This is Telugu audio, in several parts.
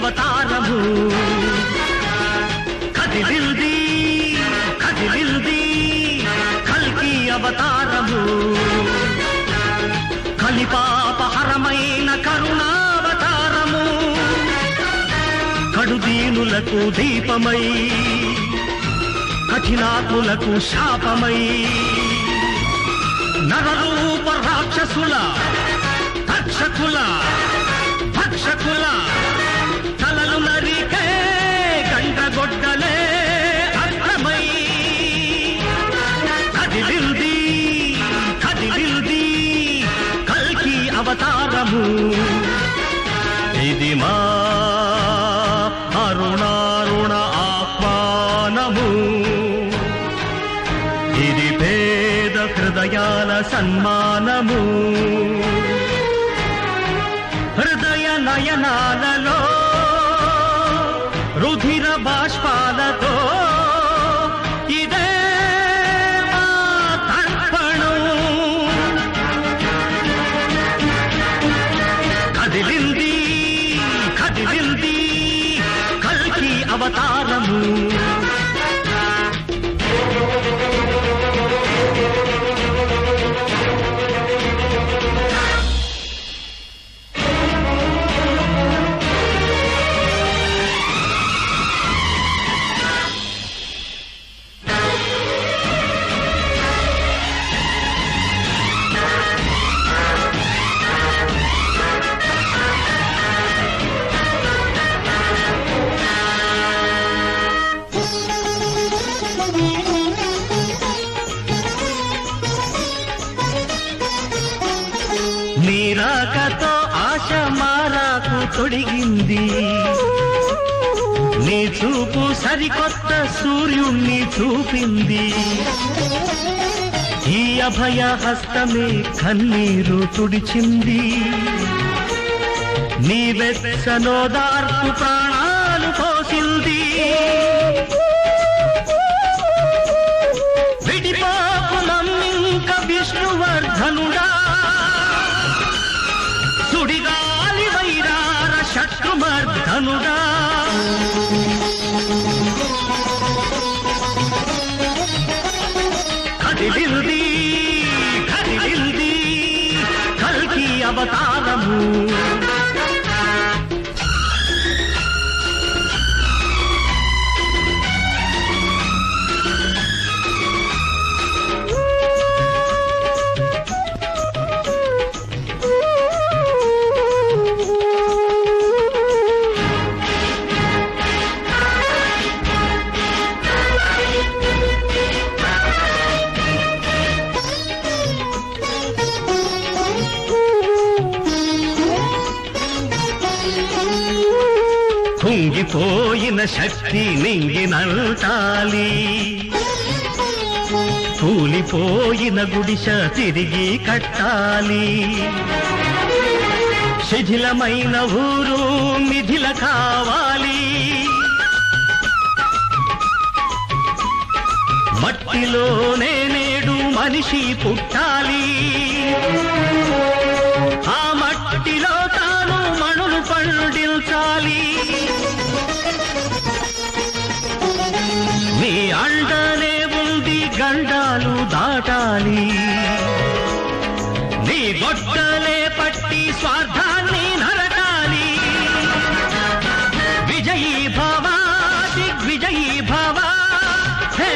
అవతారము కదిలింది కదిలింది కల్కి అవతారము కలిపాపహరమైన కరుణావతారము కడుదీనులకు దీపమై కఠినాత్ములకు శాపమై నరరూప రాక్షసుల తక్షకుల భక్షకుల తలలు నరికే గండ్రగొడ్డలే అర్థమై కదిలింది కదిలింది కల్కి అవతారము ఇది మా అరుణారుణ ఆహ్వానము ఇది పేద హృదయాల సన్మానము హృదయ నయనాలలో రుధిర బాష్పాలతో ఇదే మా తర్పణం కదిలింది కదిలింది కల్కి అవతారము నీరాకతో ఆశ మారాకు తొడిగింది నీ చూపు సరికొత్త సూర్యుణ్ణి చూపింది ఈ అభయ హస్తమే కన్నీరు తుడిచింది నీ వెచ్చనోదార్పు ప్రాణాలు పోసింది విడిపాపు నమ్మింక విష్ణువర్ధనుడా సుడిగాలి వైరార శత్రుమర్ధనుడా కదిలింది కదిలింది కల్కి అవతారము కుంగిపోయిన శక్తి నింగినంటాలి కూలిపోయిన గుడిస తిరిగి కట్టాలి శిథిలమైన ఊరు మిథిల కావాలి మట్టిలోనే నేడు మనిషి పుట్టాలి ఆ మట్టిలో తాను మణులు పండించాలి నీ అండనే ఉంది గండాలు దాటాలి నీ గొడ్డలే పట్టి స్వార్థాన్ని నరకాలి విజయీ భవ దిగ్విజయీ భవ హే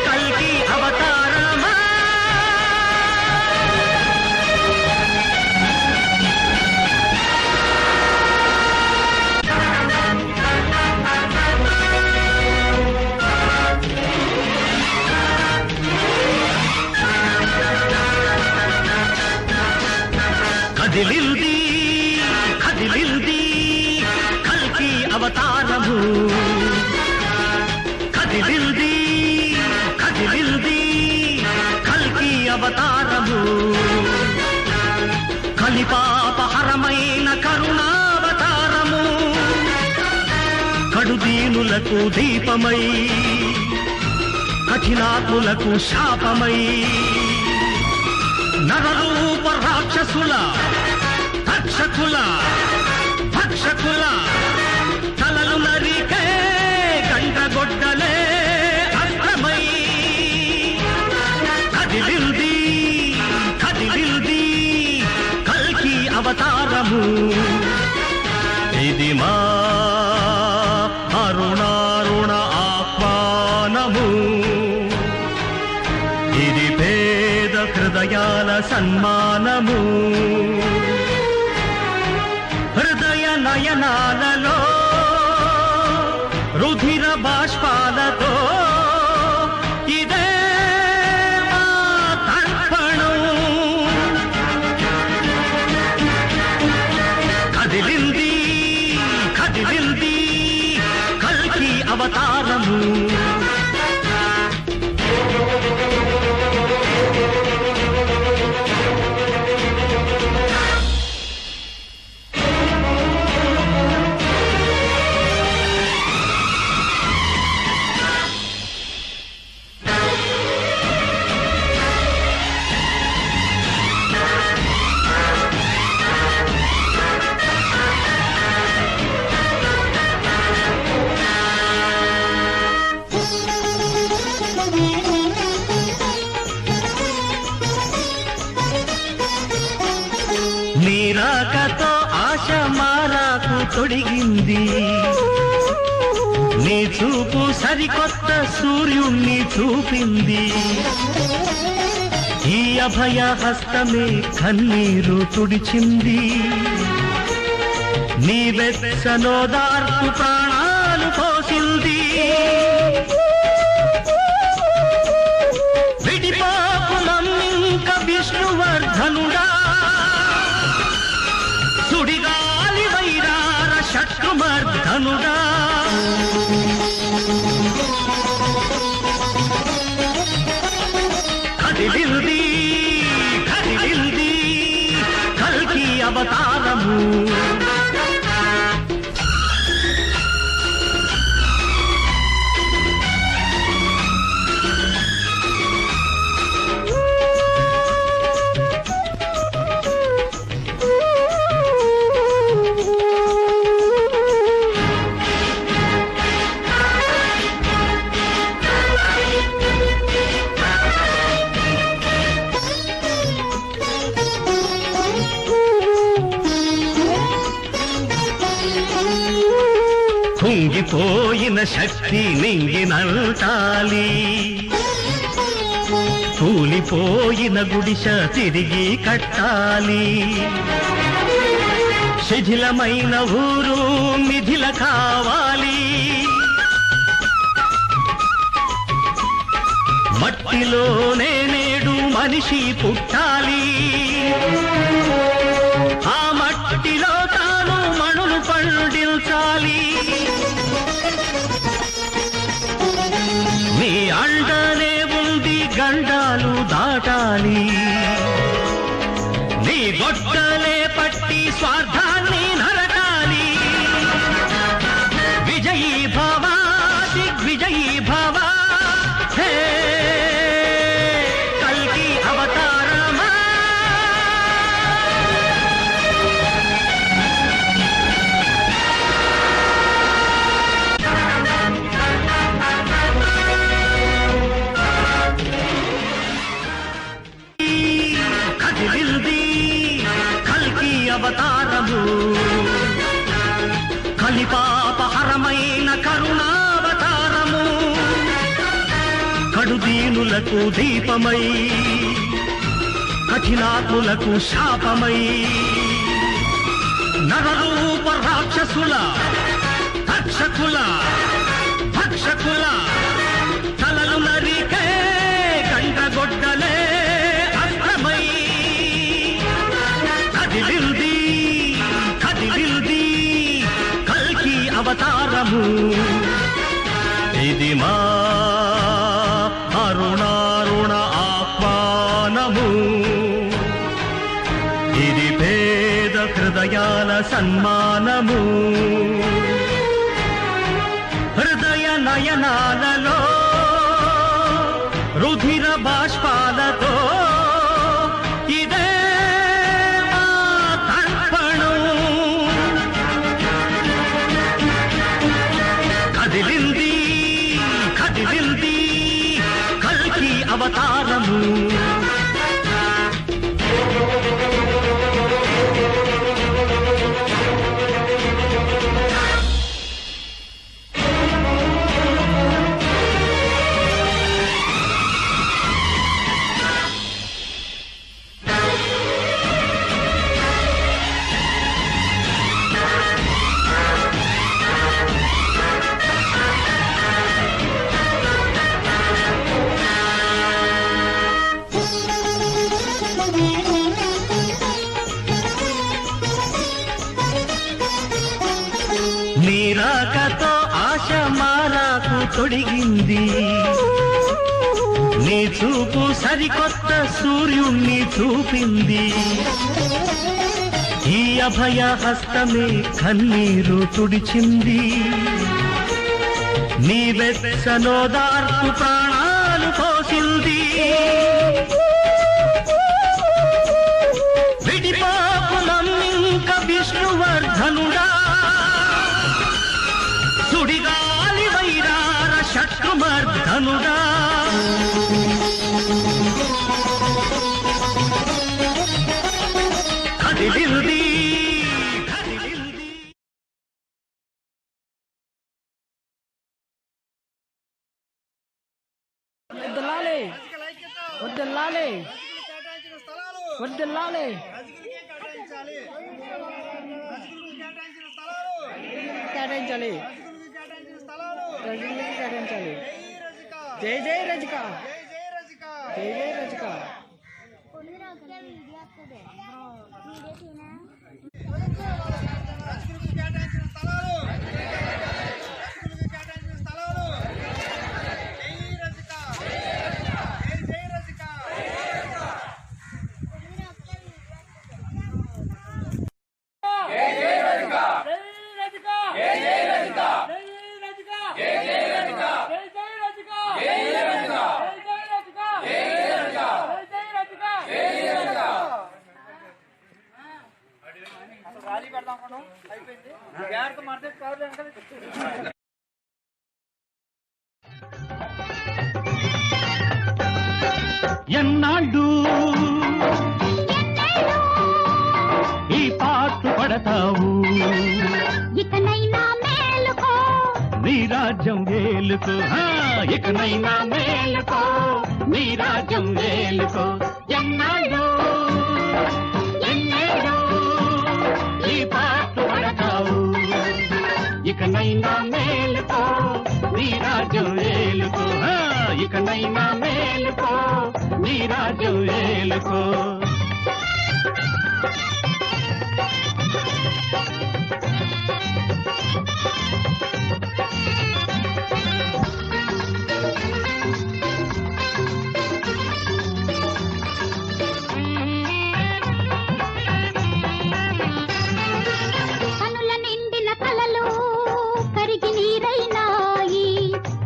కల్కి అవతారమా కదిలింది కదిలింది కల్కి అవతారము కదిలింది కదిలింది కల్కి అవతారము కలిపాపహరమైన కరుణావతారము కడుదీనులకు దీపమై కఠినాత్ములకు శాపమై నరరూప రాక్షసుల తక్షకుల భక్ష ఇది మా అరుణారుణ ఆహ్వానము, ఇది పేద హృదయాల సన్మానము. హృదయ నయనాలలో రుధిర బాష్పాలతో ఇదే మా తర్పణం. కదిలింది కదిలింది కల్కి అవతారము. నీరాకతో ఆశ మారాకు తొడిగింది, నీ చూపు సరికొత్త సూర్యుణ్ణి చూపింది. ఈ అభయ హస్తమే కన్నీరు తుడిచింది, నీ వెచ్చనోదార్పు ప్రాణాలు పోసింది. విడిపాపు నమ్మింక విష్ణువర్ధనుడా, సుడిగాలి వైరార శత్రుమర్ధనుడా. కదిలింది కదిలింది కల్కి అవతారము. కుంగిపోయిన శక్తి నింగినంటాలి, కూలిపోయిన గుడిస తిరిగి కట్టాలి. శిథిలమైన ఊరు మిథిల కావాలి, మట్టిలోనే నేడు మనిషి పుట్టాలి. ఆ మట్టిలో తాను మణులు పండించాలి. నీ అండనే ఉంది గండాలు దాటాలి, నీ గొడ్డలే పట్టి స్వార్థాన్ని నరకాలి. విజయీ భవ దిగ్విజయీ భవ, హే కల్కి అవతారమా. కదిలింది కల్కి అవతారము, కలిపాపహరమైన కరుణావతారము. కడుదీనులకు దీపమై, కఠినాత్ములకు శాపమై, నరరూప రాక్షసుల తక్షకుల భక్షకుల తలలు నరికే గంటగొడ్డలే అస్త్రమై. కదిలింది కదిలింది కల్కి అవతారము, ఇది మా అరుణారుణ ఆహ్వానము, ఇది పేద హృదయాల సన్మానము. హృదయ నయనాలలో రుధిర బాష్పాలతో ఇదే మా తర్పణం. కదిలింది కదిలింది కల్కి అవతారము. నీరాకతో ఆశ మారాకు తొడిగింది నీ చూపు సరికొత్త సూర్యుణ్ణి చూపింది ఈ అభయ హస్తమే కన్నీరు తుడిచింది నీ వెచ్చనోదార్పు ప్రాణాలు పోసింది విడిపాపు నమ్మింక విష్ణువర్ధనుడా సుడిగాలి వైరార శత్రుమర్ధనుడా కదిలింది వద్దల్లాలి వద్దల్లాలి కేటాయించాలి కేటాయించాలి జై జై రజిక జై జై రజిక ఎన్నాళ్ళు ఈ పాటు పడతావు ఇకనైనా మేలుకో నీ రాజ్యం వేలుకో ఇకనైనా మేలుకో నీ రాజ్యం వేలుకో ఎన్నాళ్ళు ఎన్నేళ్ళు ఈ పాటు పడతావు ఇకనైనా మేలుకో నీ రాజ్యం వేలుకో ఇకనైనా మేలుకో నీ రాజ్యం వేలుకో కనుల నిండిన కలలు కరిగి నీరైనాయి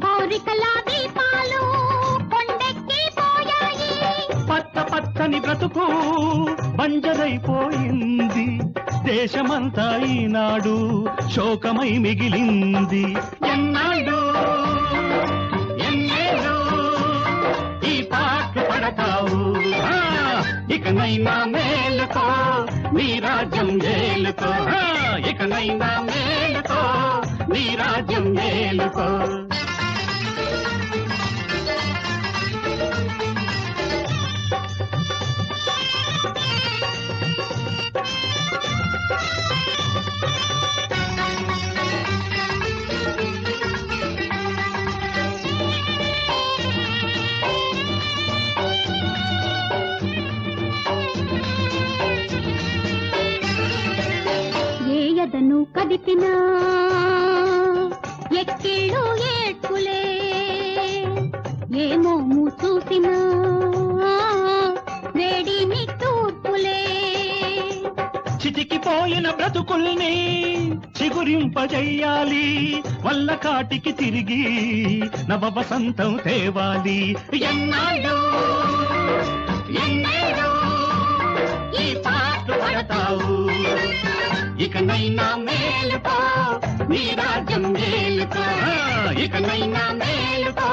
కోరికల దీపాలు కొండెక్కి పోయాయి పచ్చ పచ్చని బ్రతుకు బంజరైపోయింది దేశమంతా ఈనాడు శోకమై మిగిలింది ఎన్నాళ్ళు ఎన్నేళ్ళు ఈ పాటు పడతావు ఇకనైనా మేలుకో నీ రాజ్యం ఏలుకో ఇకనైనా మేలుకో నీ రాజ్యం ఏలుకో ఏయదను కదిపినా ఎక్కిళ్ళు ఏడ్పులే ఏమోము చూసినా వేడిని తూర్పులే చితికిపోయిన బ్రతుకుల్ని చిగురింపజెయ్యాలి వల్ల కాటికి తిరిగి నవ వసంతం తేవాలి ఎన్నాళ్ళు ఎన్నేళ్ళు ఈ పాటు పడతావు ఇకనైనా మేలుకో నీ రాజ్యం ఏలుకో ఇకనైనా మేలుకో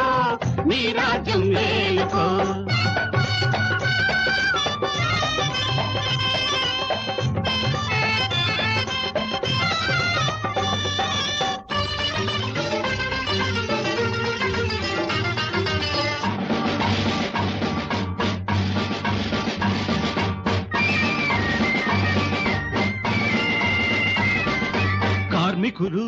నీ రాజ్యం ఏలుకో కార్మికులు